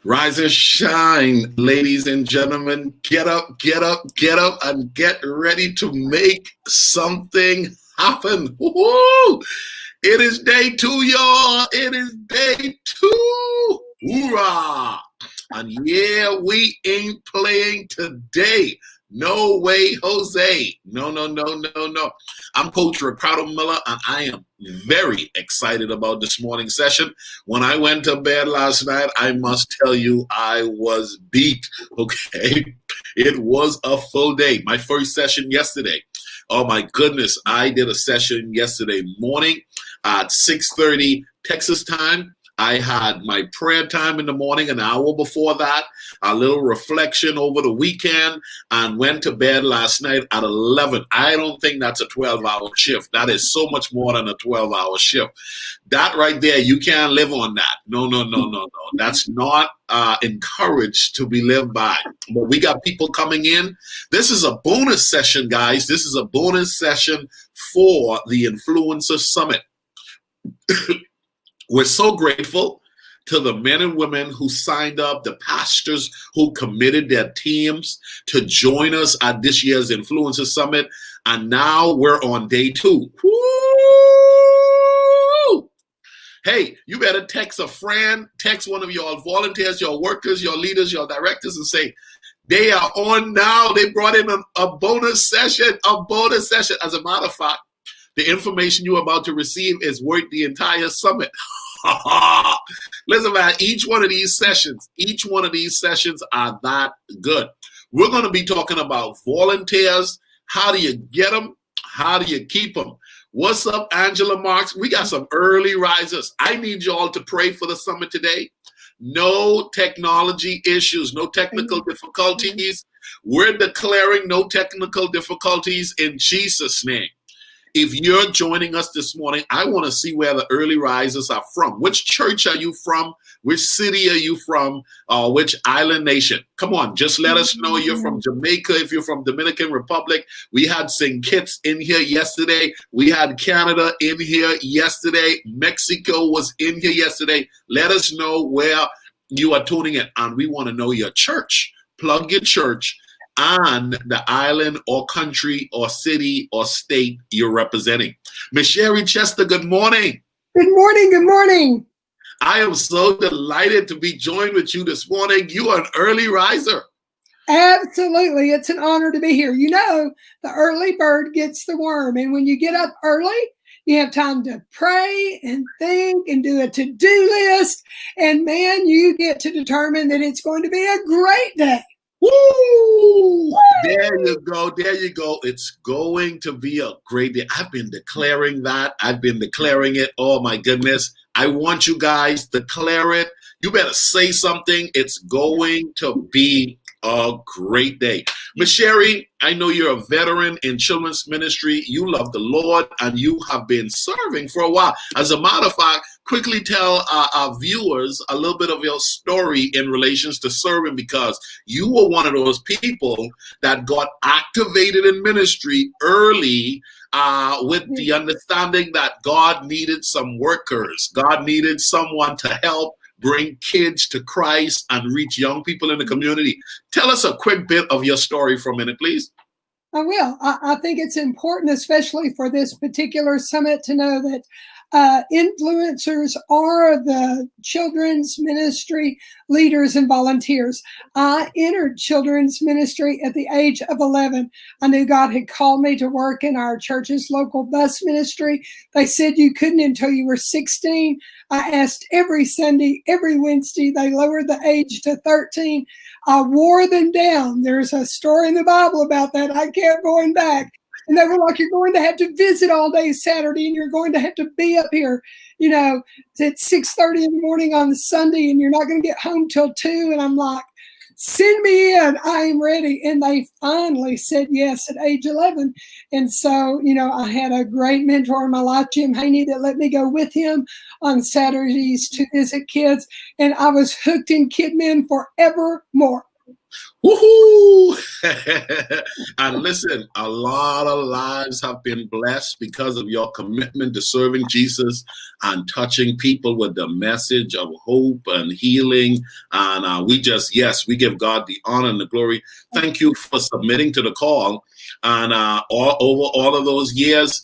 Rise and shine, ladies and gentlemen. Get up, get up, get up, and get ready to make something happen. Woo-hoo! It is day 2, y'all. It is day 2. Hoorah! And yeah, we ain't playing today. No way, Jose. No. I'm Coach Ricardo Miller, and I am very excited about this morning's session. When I went to bed last night, I must tell you, I was beat, okay? It was a full day. My first session yesterday. Oh, my goodness. I did a session yesterday morning at 6:30 Texas time. I had my prayer time in the morning, an hour before that, a little reflection over the weekend, and went to bed last night at 11. I don't think that's a 12-hour shift. That is so much more than a 12-hour shift. That right there, you can't live on that. No. That's not encouraged to be lived by. But we got people coming in. This is a bonus session, guys. This is a bonus session for the Influencer Summit. We're so grateful to the men and women who signed up, the pastors who committed their teams to join us at this year's Influencer Summit. And now we're on day 2. Woo! Hey, you better text a friend, text one of your volunteers, your workers, your leaders, your directors, and say, they are on now. They brought in a bonus session, As a matter of fact, the information you're about to receive is worth the entire summit. Listen, man, each one of these sessions are that good. We're going to be talking about volunteers. How do you get them? How do you keep them? What's up, Angela Marks? We got some early risers. I need you all to pray for the summit today. No technology issues, no technical difficulties. We're declaring no technical difficulties in Jesus' name. If you're joining us this morning, I want to see where the early risers are from. Which church are you from? Which city are you from? Which island nation? Come on, just let us know you're from Jamaica. If you're from Dominican Republic, we had St. Kitts in here yesterday. We had Canada in here yesterday. Mexico was in here yesterday. Let us know where you are tuning in. And we want to know your church. Plug your church and the island or country or city or state you're representing. Miss Sherry Chester, good morning. Good morning. I am so delighted to be joined with you this morning. You are an early riser. Absolutely. It's an honor to be here. You know, the early bird gets the worm. And when you get up early, you have time to pray and think and do a to-do list. And man, you get to determine that it's going to be a great day. Woo! There you go. It's going to be a great day. I've been declaring that. I've been declaring it. Oh my goodness. I want you guys to declare it. You better say something. It's going to be a great day. Miss Sherry, I know you're a veteran in children's ministry. You love the Lord and you have been serving for a while. As a matter of fact, quickly tell our viewers a little bit of your story in relations to serving, because you were one of those people that got activated in ministry early with the understanding that God needed some workers. God needed someone to help bring kids to Christ and reach young people in the community. Tell us a quick bit of your story for a minute, please. I will. I think it's important, especially for this particular summit, to know that influencers are the children's ministry leaders and volunteers. I entered children's ministry at the age of 11. I knew God had called me to work in our church's local bus ministry. They said you couldn't until you were 16. I asked every Sunday, every Wednesday. They lowered the age to 13. I wore them down. There's a story in the Bible about that. I kept going back. And they were like, you're going to have to visit all day Saturday, and you're going to have to be up here, at 6:30 in the morning on Sunday, and you're not going to get home till 2. And I'm like, send me in. I am ready. And they finally said yes at age 11. And so, I had a great mentor in my life, Jim Haney, that let me go with him on Saturdays to visit kids. And I was hooked in KidMin forevermore. Woohoo! And listen, a lot of lives have been blessed because of your commitment to serving Jesus and touching people with the message of hope and healing. And we give God the honor and the glory. Thank you for submitting to the call. And over all of those years,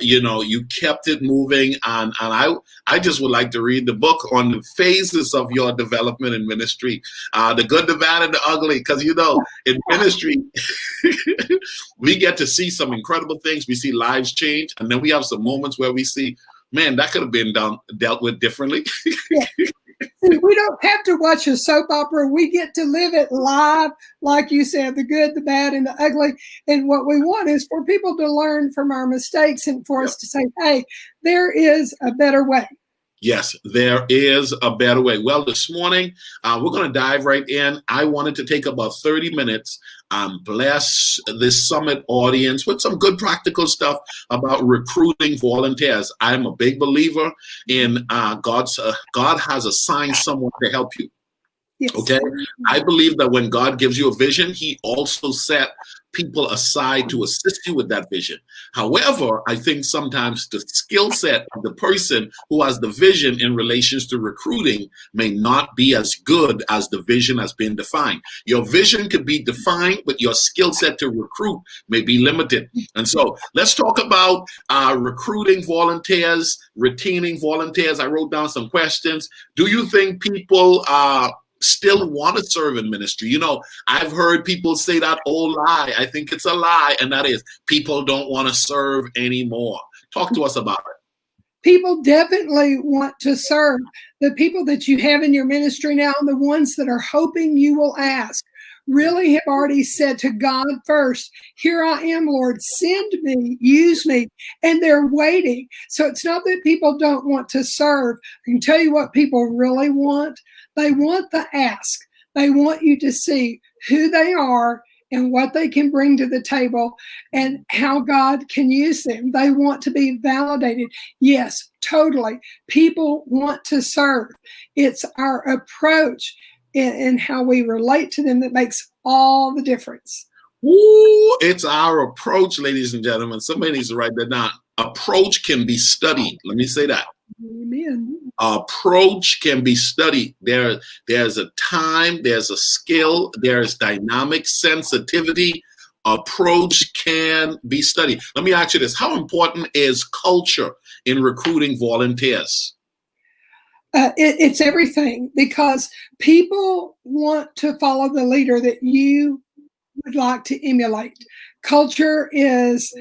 you kept it moving. And I just would like to read the book on the phases of your development in ministry, the good, the bad, and the ugly. Because, in ministry, we get to see some incredible things. We see lives change. And then we have some moments where we see, man, that could have been dealt with differently. Yeah. We don't have to watch a soap opera. We get to live it live, like you said, the good, the bad, and the ugly. And what we want is for people to learn from our mistakes and for us to say, hey, there is a better way. Yes, there is a better way. Well, this morning, we're going to dive right in. I wanted to take about 30 minutes and bless this summit audience with some good practical stuff about recruiting volunteers. I'm a big believer in God has assigned someone to help you. Yes. Okay, I believe that when God gives you a vision, he also set people aside to assist you with that vision. However, I think sometimes the skill set of the person who has the vision in relations to recruiting may not be as good as the vision has been defined. Your vision could be defined, but your skill set to recruit may be limited. And so let's talk about recruiting volunteers, retaining volunteers. I wrote down some questions. Do you think people still want to serve in ministry? I've heard people say that old lie. I think it's a lie, and that is people don't want to serve anymore. Talk to us about it. People definitely want to serve. The people that you have in your ministry now, and the ones that are hoping you will ask, really have already said to God first, here I am, Lord, send me, use me, and they're waiting. So it's not that people don't want to serve. I can tell you what people really want. They want the ask. They want you to see who they are and what they can bring to the table and how God can use them. They want to be validated. Yes, totally. People want to serve. It's our approach in how we relate to them that makes all the difference. Ooh, it's our approach, ladies and gentlemen. Somebody needs to write that down. Approach can be studied. Let me say that. Amen. Approach can be studied. There's a time, there's a skill, there's dynamic sensitivity. Approach can be studied. Let me ask you this. How important is culture in recruiting volunteers? It's everything, because people want to follow the leader that you would like to emulate. Culture is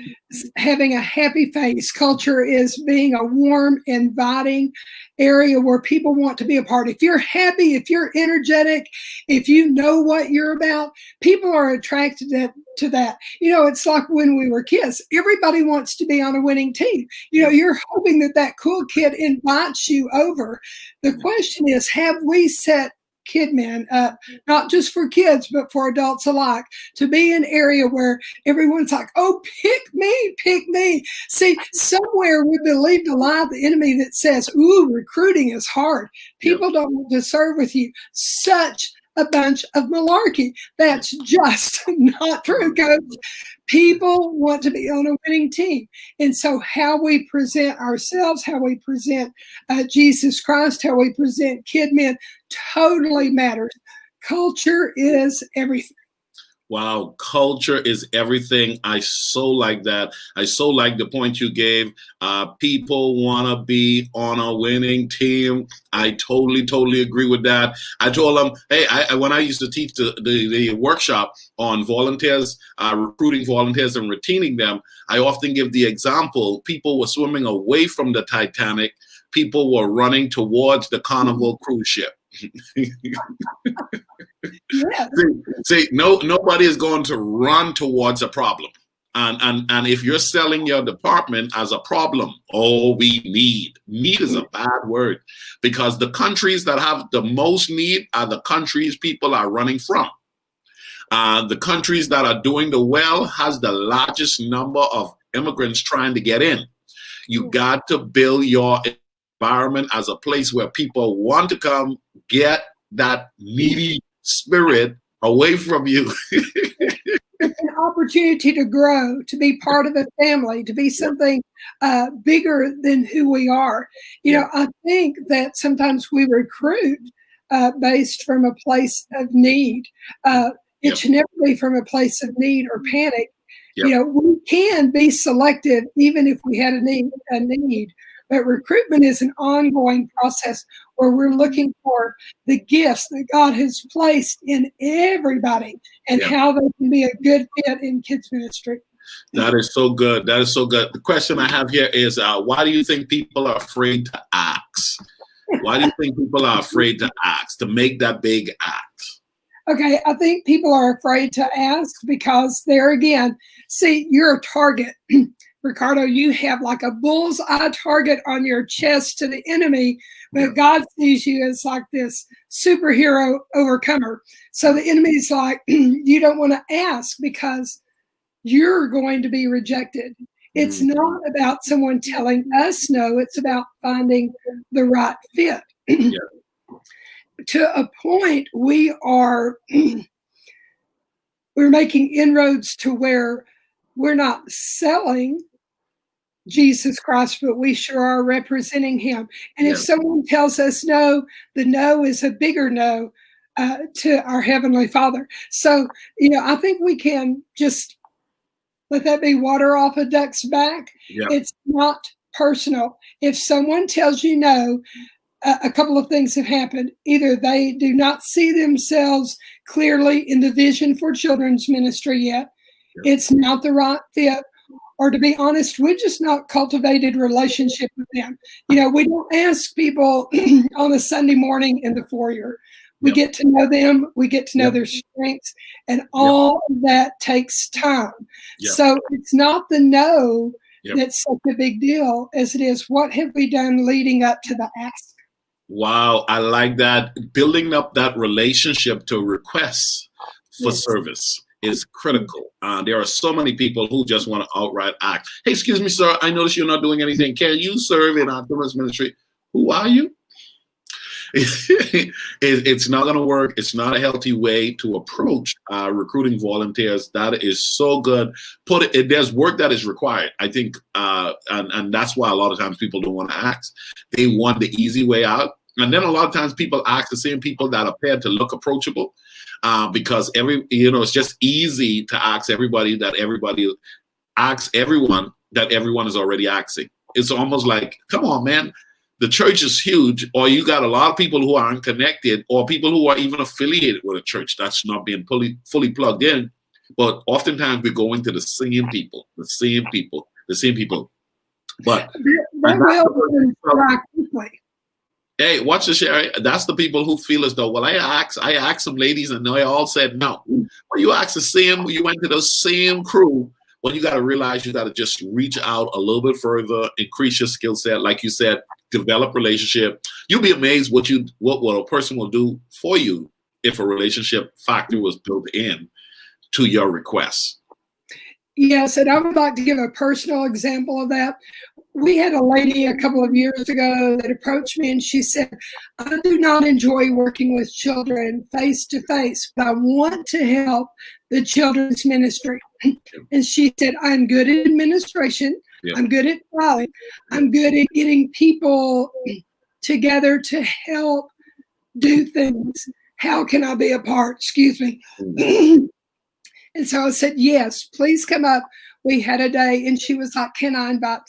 having a happy face. Culture is being a warm, inviting area where people want to be a part. If you're happy, if you're energetic, if you know what you're about, people are attracted to that. It's like when we were kids. Everybody wants to be on a winning team. You're hoping that cool kid invites you over. The question is, have we set KidMin up, not just for kids, but for adults alike, to be an area where everyone's like, oh, pick me. See, somewhere we believe the lie of the enemy that says, ooh, recruiting is hard. People don't want to serve with you. Such a bunch of malarkey. That's just not true, Coach. People want to be on a winning team. And so how we present ourselves, how we present Jesus Christ, how we present KidMin totally matters. Culture is everything. Wow, culture is everything. I so like that. I so like the point you gave. People want to be on a winning team. I totally agree with that. I told them, hey, when I used to teach the workshop on volunteers, recruiting volunteers and retaining them, I often give the example, people were swimming away from the Titanic. People were running towards the Carnival cruise ship. Yeah. See, nobody is going to run towards a problem. And if you're selling your department as a problem, we need is a bad word, because the countries that have the most need are the countries people are running from. The countries that are doing the well has the largest number of immigrants trying to get in. You got to build your environment as a place where people want to come, get that needy spirit away from you. It's an opportunity to grow, to be part of a family, to be something bigger than who we are. You know, I think that sometimes we recruit based from a place of need. It should never be from a place of need or panic. You know, we can be selective even if we had a need. But recruitment is an ongoing process where we're looking for the gifts that God has placed in everybody and how they can be a good fit in kids ministry. That is so good. That is so good. The question I have here is, why do you think people are afraid to ask? Why do you think people are afraid to ask, to make that big act? Okay, I think people are afraid to ask because there again, see, you're a target. Ricardo, you have like a bullseye target on your chest to the enemy, but God sees you as like this superhero overcomer. So the enemy's like, you don't want to ask because you're going to be rejected. It's not about someone telling us no, it's about finding the right fit. To a point, we're making inroads to where we're not selling Jesus Christ, but we sure are representing him. And if someone tells us no, the no is a bigger no to our Heavenly Father. So, you know, I think we can just let that be water off a duck's back. It's not personal. If someone tells you no, a couple of things have happened. Either they do not see themselves clearly in the vision for children's ministry yet. It's not the right fit. Or to be honest, we just not cultivated relationship with them. You know, we don't ask people on a Sunday morning in the foyer. We get to know them. We get to know their strengths. And all of that takes time. So it's not the no that's such a big deal as it is what have we done leading up to the ask. Wow, I like that. Building up that relationship to requests for service is critical. There are so many people who just want to outright ask, hey, excuse me, sir, I notice you're not doing anything. Can you serve in our children's ministry? Who are you? It's not going to work. It's not a healthy way to approach recruiting volunteers. That is so good. There's work that is required, I think, and that's why a lot of times people don't want to ask. They want the easy way out. And then a lot of times people ask the same people that appear to look approachable because it's just easy to ask everybody that everybody asks everyone that everyone is already asking. It's almost like, come on, man. The church is huge, or you got a lot of people who aren't connected, or people who are even affiliated with a church that's not being fully plugged in. But oftentimes we go into the same people. But hey, watch this, Sherry. That's the people who feel as though, well, I asked some ladies and they all said no. Well, you went to the same crew. Well, you got to realize you got to just reach out a little bit further, increase your skill set. Like you said, develop relationship. You'll be amazed what a person will do for you if a relationship factor was built in to your requests. Yes, and I would like to give a personal example of that. We had a lady a couple of years ago that approached me and she said, I do not enjoy working with children face to face, but I want to help the children's ministry. And she said, I'm good at administration. I'm good at filing. I'm good at getting people together to help do things. How can I be a part? Excuse me. And so I said, yes, please come up. We had a day and she was like, can I invite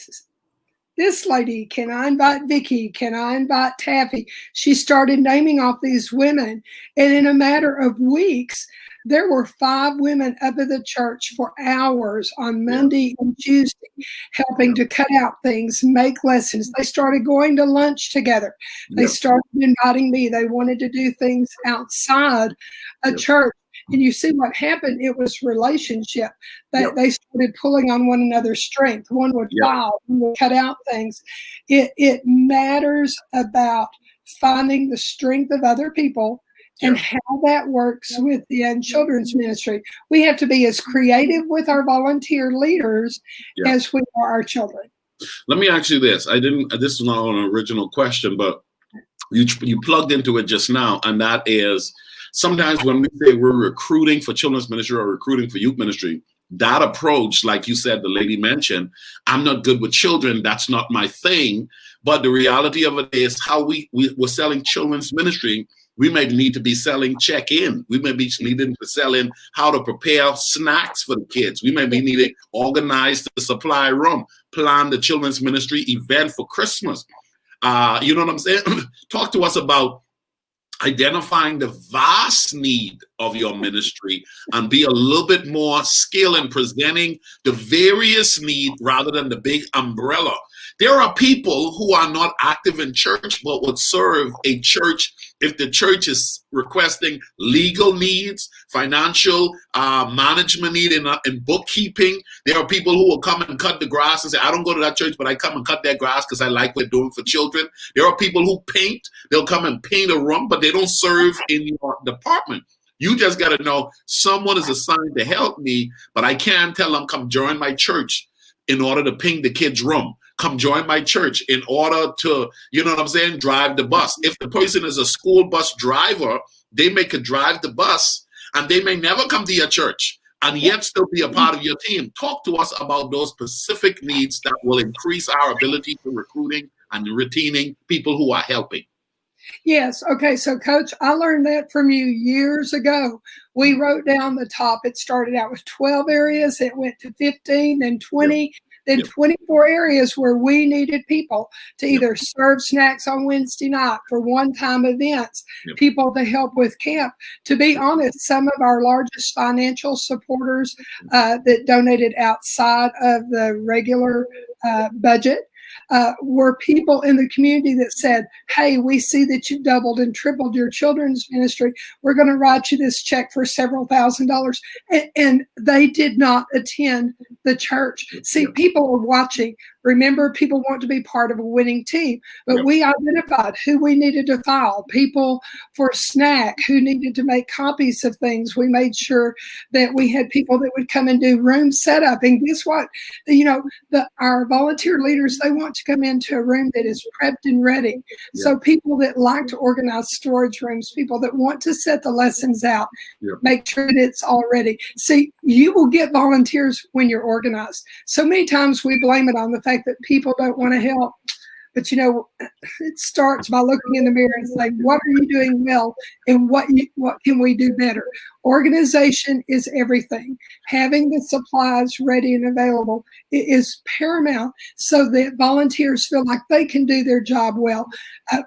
this lady? Can I invite Vicky? Can I invite Taffy? She started naming off these women. And in a matter of weeks, there were 5 women up at the church for hours on Monday and Tuesday, helping to cut out things, make lessons. They started going to lunch together. They started inviting me. They wanted to do things outside a church. And you see what happened? It was relationship. They started pulling on one another's strength. One would file, one would cut out things. It matters about finding the strength of other people and how that works with the children's ministry. We have to be as creative with our volunteer leaders as we are our children. Let me ask you this. This is not an original question, but you plugged into it just now, and that is, sometimes when we say we're recruiting for children's ministry or recruiting for youth ministry, that approach, like you said, the lady mentioned, I'm not good with children. That's not my thing. But the reality of it is how we're selling children's ministry. We may need to be selling check-in. We may be needing to sell in how to prepare snacks for the kids. We may be needing organize the supply room, plan the children's ministry event for Christmas. You know what I'm saying? Talk to us about identifying the vast need of your ministry and be a little bit more skilled in presenting the various need rather than the big umbrella. There are people who are not active in church but would serve a church if the church is requesting legal needs, financial management need in bookkeeping. There are people who will come and cut the grass and say, I don't go to that church, but I come and cut their grass because I like what they're doing for children. There are people who paint. They'll come and paint a room, but they don't serve in your department. You just got to know someone is assigned to help me, but I can't tell them, come join my church in order to paint the kids' room. Come join my church in order to, you know what I'm saying, drive the bus. If the person is a school bus driver, they may could drive the bus and they may never come to your church and yet still be a part of your team. Talk to us about those specific needs that will increase our ability for recruiting and retaining people who are helping. Yes. Okay. So, Coach, I learned that from you years ago. We wrote down the top. It started out with 12 areas. It went to 15, then 20, then 24 areas where we needed people to either serve snacks on Wednesday night for one-time events, people to help with camp. To be honest, some of our largest financial supporters that donated outside of the regular budget were people in the community that said, hey, we see that you doubled and tripled your children's ministry. We're going to write you this check for several $1,000s. And they did not attend the church. See, people are watching. Remember, people want to be part of a winning team. But we identified who we needed to file, people for snack, who needed to make copies of things. We made sure that we had people that would come and do room setup. And guess what? You know, our volunteer leaders, they want to come into a room that is prepped and ready. So people that like to organize storage rooms, people that want to set the lessons out, make sure that it's all ready. See, you will get volunteers when you're organized. So many times we blame it on the fact that people don't want to help. But, you know, it starts by looking in the mirror and saying, what are you doing well and what can we do better? Organization is everything. Having the supplies ready and available is paramount so that volunteers feel like they can do their job well.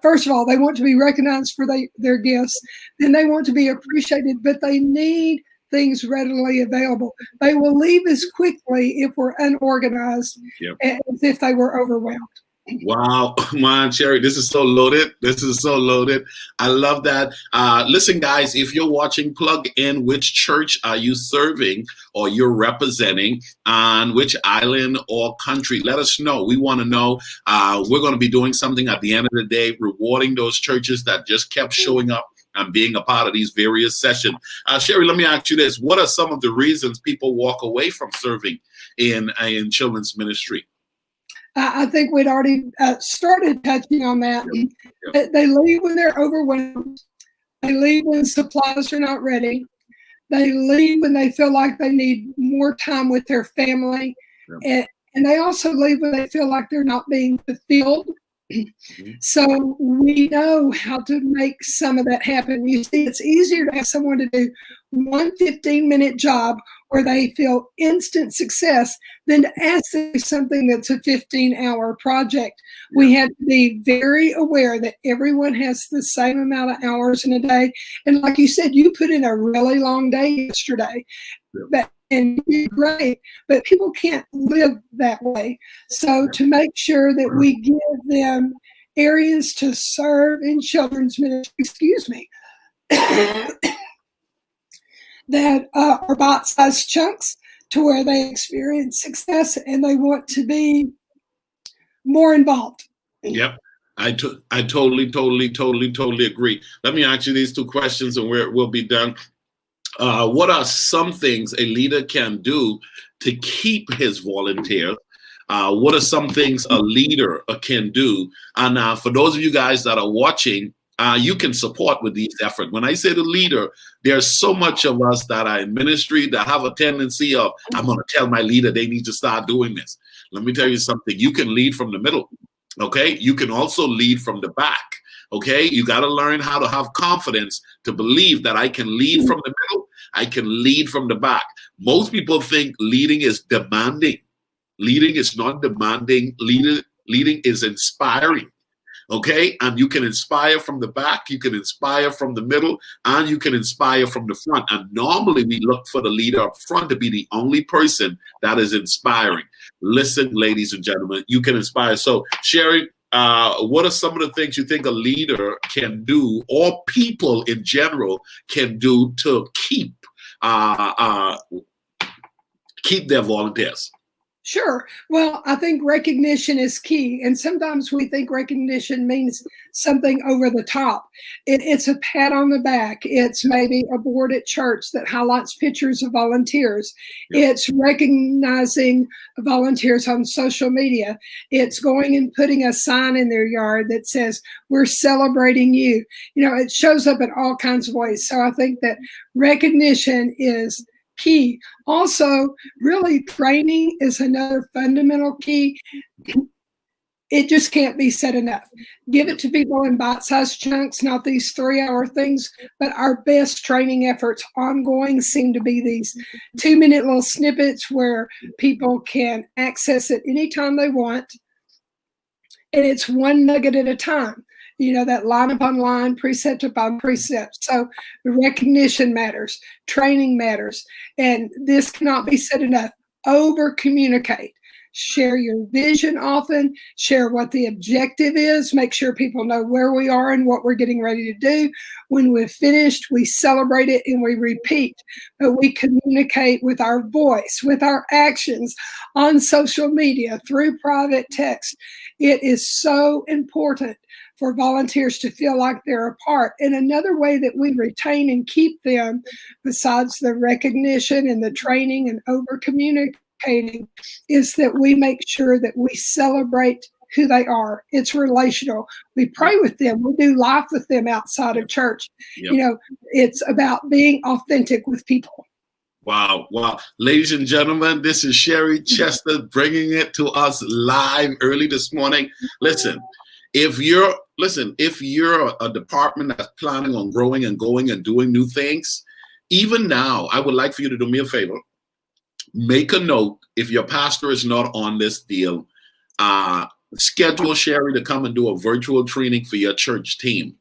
First of all, they want to be recognized for their gifts. Then they want to be appreciated, but they need things readily available. They will leave as quickly if we're unorganized as if they were overwhelmed. Wow, man, Sherry, this is so loaded. This is so loaded. I love that. Listen, guys, if you're watching, plug in which church are you serving or you're representing on which island or country. Let us know. We want to know. We're going to be doing something at the end of the day, rewarding those churches that just kept showing up and being a part of these various sessions. Sherry, let me ask you this. What are some of the reasons people walk away from serving in children's ministry? I think we'd already started touching on that. They leave when they're overwhelmed. They leave when supplies are not ready. They leave when they feel like they need more time with their family. And they also leave when they feel like they're not being fulfilled. So we know how to make some of that happen. You see, it's easier to have someone to do one 15-minute job where they feel instant success than to ask them something that's a 15-hour project. We have to be very aware that everyone has the same amount of hours in a day. And like you said, you put in a really long day yesterday. And you're great, but people can't live that way. So to make sure that we give them areas to serve in children's ministry, that are bite-sized chunks to where they experience success and they want to be more involved. Yep. I totally agree. Let me ask you these two questions and we'll be done. What are some things a leader can do to keep his volunteers? What are some things a leader can do? And for those of you guys that are watching, you can support with these efforts. When I say the leader, there's so much of us that are in ministry that have a tendency of, I'm going to tell my leader they need to start doing this. Let me tell you something. You can lead from the middle. Okay. You can also lead from the back. Okay. You got to learn how to have confidence to believe that I can lead from the middle. I can lead from the back. Most people think leading is demanding. Leading is not demanding. Leading is inspiring. Okay, and you can inspire from the back, you can inspire from the middle, and you can inspire from the front. And normally we look for the leader up front to be the only person that is inspiring. Listen, ladies and gentlemen, you can inspire. So, Sherry, what are some of the things you think a leader can do, or people in general can do to keep their volunteers? Sure. Well, I think recognition is key. And sometimes we think recognition means something over the top. It's a pat on the back. It's maybe a board at church that highlights pictures of volunteers. Yep. It's recognizing volunteers on social media. It's going and putting a sign in their yard that says, we're celebrating you. You know, it shows up in all kinds of ways. So I think that recognition is key. Also, really, training is another fundamental key. It just can't be said enough. Give it to people in bite-sized chunks, not these 3-hour things, but our best training efforts ongoing seem to be these 2-minute little snippets where people can access it anytime they want. And it's one nugget at a time. You know, that line upon line, precept upon precept. So recognition matters, training matters, and this cannot be said enough. Over communicate. Share your vision often, share what the objective is, make sure people know where we are and what we're getting ready to do. When we've finished, we celebrate it and we repeat, but we communicate with our voice, with our actions on social media, through private text. It is so important for volunteers to feel like they're a part. And another way that we retain and keep them, besides the recognition and the training and over communicating, is that we make sure that we celebrate who they are. It's relational. We pray with them. We do life with them outside of church. Yep. You know, it's about being authentic with people. Wow. Ladies and gentlemen, this is Sherry Chester bringing it to us live early this morning. Listen, if you're a department that's planning on growing and going and doing new things, even now, I would like for you to do me a favor. Make a note, if your pastor is not on this deal, schedule Sherry to come and do a virtual training for your church team,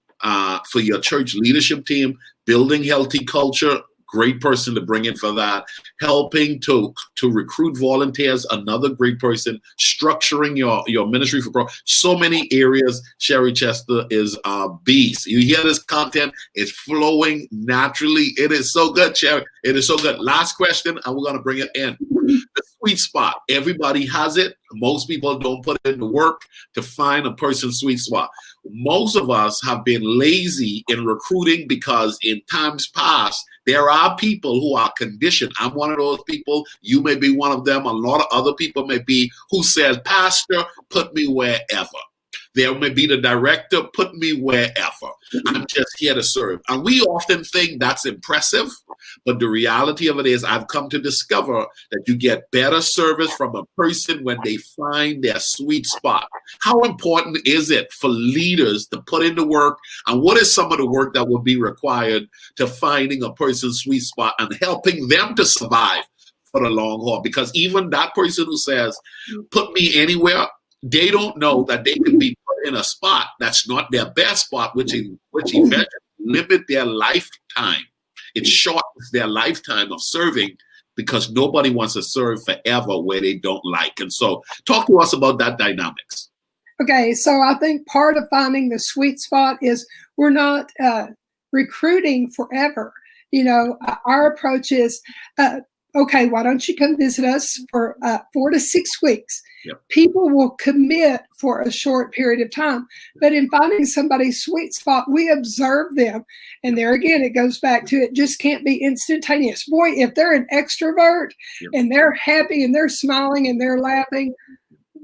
for your church leadership team, building healthy culture. Great person to bring in for that. Helping to recruit volunteers, another great person. Structuring your ministry for growth. So many areas. Sherry Chester is a beast. You hear this content, it's flowing naturally. It is so good, Sherry. It is so good. Last question, and we're going to bring it in. The sweet spot. Everybody has it. Most people don't put in the work to find a person's sweet spot. Most of us have been lazy in recruiting because in times past, there are people who are conditioned. I'm one of those people. You may be one of them. A lot of other people may be who says, Pastor, put me wherever. There may be the director, put me wherever. I'm just here to serve. And we often think that's impressive. But the reality of it is I've come to discover that you get better service from a person when they find their sweet spot. How important is it for leaders to put in the work? And what is some of the work that will be required to finding a person's sweet spot and helping them to survive for the long haul? Because even that person who says, put me anywhere, they don't know that they can be put in a spot that's not their best spot, which eventually limit their lifetime. It shortens their lifetime of serving because nobody wants to serve forever where they don't like. And so talk to us about that dynamics. Okay, so I think part of finding the sweet spot is we're not recruiting forever. You know, our approach is, okay, why don't you come visit us for 4 to 6 weeks? Yep. People will commit for a short period of time. But in finding somebody's sweet spot, we observe them. And there again, it goes back to it just can't be instantaneous. Boy, if they're an extrovert and they're happy and they're smiling and they're laughing,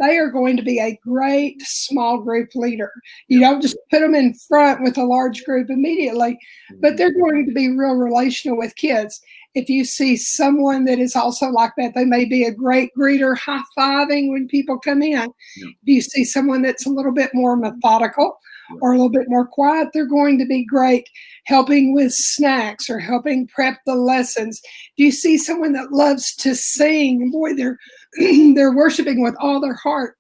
they are going to be a great small group leader. You don't just put them in front with a large group immediately, but they're going to be real relational with kids. If you see someone that is also like that, they may be a great greeter, high-fiving when people come in. Yeah. If you see someone that's a little bit more methodical or a little bit more quiet, they're going to be great helping with snacks or helping prep the lessons. If you see someone that loves to sing, boy, they're worshiping with all their heart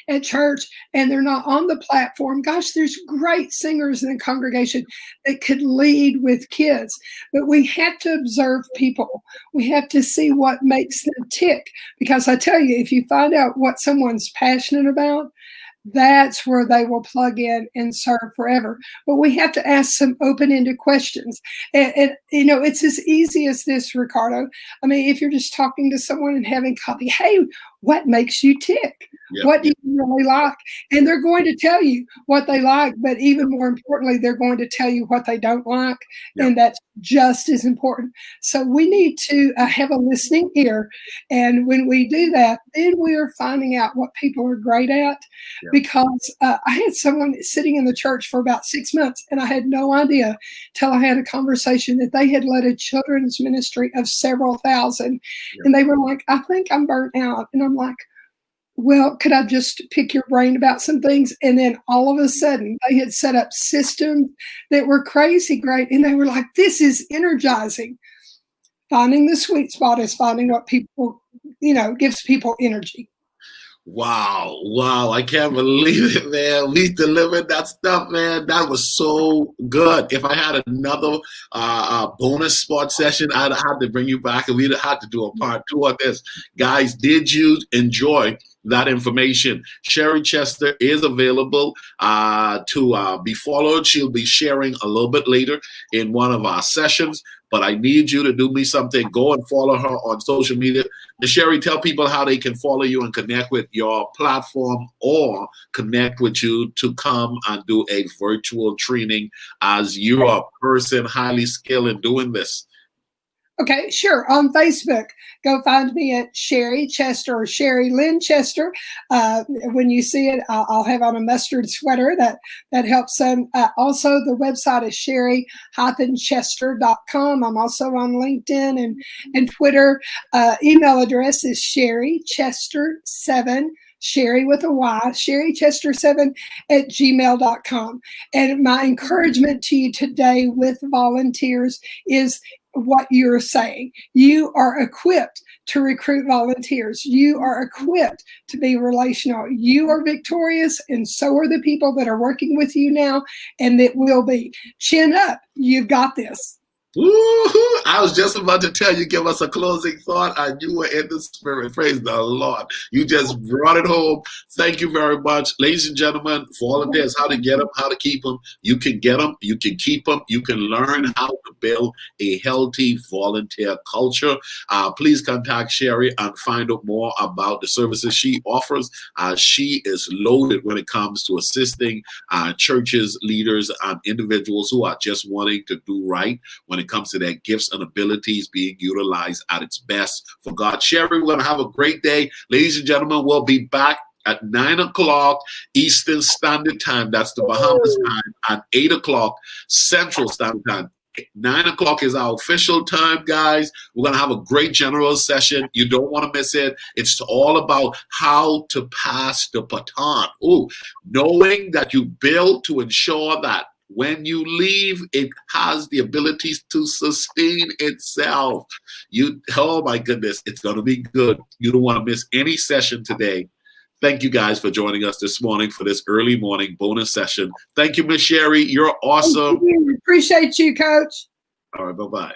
at church and they're not on the platform. Gosh, there's great singers in the congregation that could lead with kids, but we have to observe people. We have to see what makes them tick, because I tell you, if you find out what someone's passionate about, that's where they will plug in and serve forever. But we have to ask some open-ended questions. And you know, it's as easy as this, Ricardo. I mean, if you're just talking to someone and having coffee, hey, what makes you tick? Yep. What do you really like? And they're going to tell you what they like, but even more importantly, they're going to tell you what they don't like. Yep. And that's just as important. So we need to have a listening ear. And when we do that, then we are finding out what people are great at. Yep. Because I had someone sitting in the church for about 6 months, and I had no idea till I had a conversation that they had led a children's ministry of several thousand. Yep. And they were like, I think I'm burnt out. And I'm like, well, could I just pick your brain about some things? And then all of a sudden they had set up systems that were crazy great. And they were like, this is energizing. Finding the sweet spot is finding what people, you know, gives people energy. Wow. I can't believe it, man. We delivered that stuff, man. That was so good. If I had another bonus spot session, I'd have to bring you back and we'd have to do a part 2 of this. Guys, did you enjoy that information? Sherry Chester is available to be followed. She'll be sharing a little bit later in one of our sessions. But I need you to do me something. Go and follow her on social media. And Sherry, tell people how they can follow you and connect with your platform or connect with you to come and do a virtual training, as you're a person highly skilled in doing this. Okay, sure. On Facebook, go find me at Sherry Chester or Sherry Lynn Chester. When you see it, I'll have on a mustard sweater. That helps them. Also, the website is sherry-chester.com. I'm also on LinkedIn and Twitter. Email address is sherrychester7, Sherry with a Y, sherrychester7 at gmail.com. And my encouragement to you today with volunteers is what you're saying. You are equipped to recruit volunteers. You are equipped to be relational. You are victorious, and so are the people that are working with you now and that will be. Chin up. You've got this. Woo-hoo. I was just about to tell you, give us a closing thought, and you were in the spirit. Praise the Lord. You just brought it home. Thank you very much. Ladies and gentlemen, volunteers, how to get them, how to keep them. You can get them, you can keep them, you can learn how to build a healthy volunteer culture. Please contact Sherry and find out more about the services she offers. She is loaded when it comes to assisting churches, leaders, and individuals who are just wanting to do right when it comes to their gifts and abilities being utilized at its best for God. Sherry, we're going to have a great day. Ladies and gentlemen, we'll be back at 9 o'clock Eastern Standard Time. That's the Bahamas time. At 8 o'clock Central Standard Time. 9 o'clock is our official time, guys. We're going to have a great general session. You don't want to miss it. It's all about how to pass the baton. Knowing that you build to ensure that when you leave, it has the abilities to sustain itself. Oh my goodness, it's going to be good. You don't want to miss any session today. Thank you guys for joining us this morning for this early morning bonus session. Thank you, Miss Sherry. You're awesome. Appreciate you, Coach. All right, bye-bye.